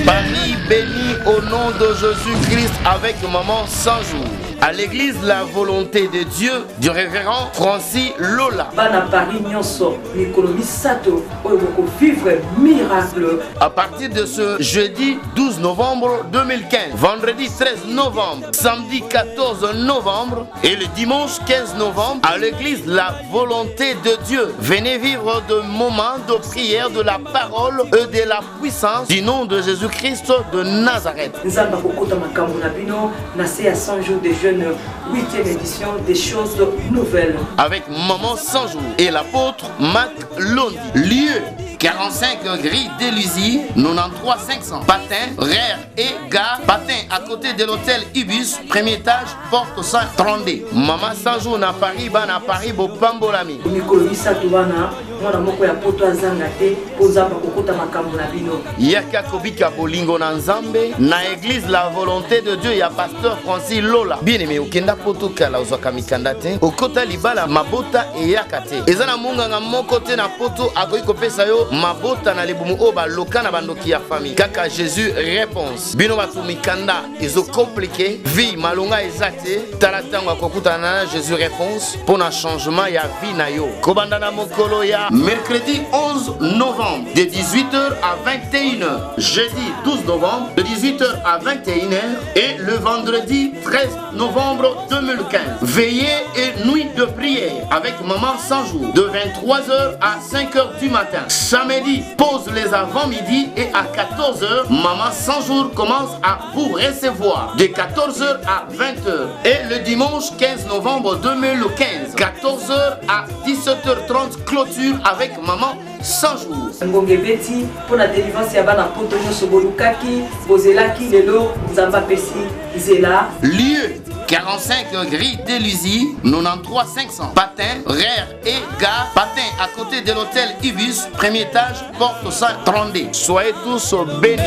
Paris béni au nom de Jésus-Christ avec maman 100 jours. À l'église La Volonté de Dieu du révérend Francis Lola. À partir de ce jeudi 12 novembre 2015, vendredi 13 novembre, samedi 14 novembre et le dimanche 15 novembre à l'église La Volonté de Dieu. Venez vivre de moments de prière, de la parole et de la puissance du nom de Jésus-Christ de Nazareth. Huitième édition des choses nouvelles avec maman 100 jours et l'apôtre Mac Londi. Lieu 45 grilles d'Élysie, 93 500. Patin, RER et gare. Patin à côté de l'hôtel Ibis, premier étage, porte 132. Maman 100 jours na Paris, na Paris, Bopambolami. Yaka kobika bolingo na nzambe na église La Volonté de Dieu ya pasteur Francis Lola. Bien aimé okenda poto kala ozwaka mikanda te okota libala mabota eyaka te eza na munganga moko te na poto akoki kopesa yo mabota na libumu o baloka na bandoki ya famille kaka Jésus réponse bino bato mikanda ezo compliqué vie malonga eza te tala ntango akokutana na Jésus réponse pona changement ya vie na yo kobanda na mokolo ya mercredi 11 novembre de 18h à 21h, jeudi 12 novembre de 18h à 21h et le vendredi 13 novembre 2015. Veillée et nuit de prière avec maman 100 jours de 23h à 5h du matin. Samedi, pause les avant-midi et à 14h, maman 100 jours commence à vous recevoir de 14h à 20h. Et le dimanche 15 novembre 2015, 14h à 17h30, clôture avec maman 100 jours. Ngonge beti pour la délivrance ya bana poto nyoso bolukaki bozelaki lelo nzamba pesi zela. Lieu 45 grilles d'Élysie, 93 500. Patin, RER et gare. Patin à côté de l'hôtel Ibis, premier étage, porte 132. Soyez tous bénis.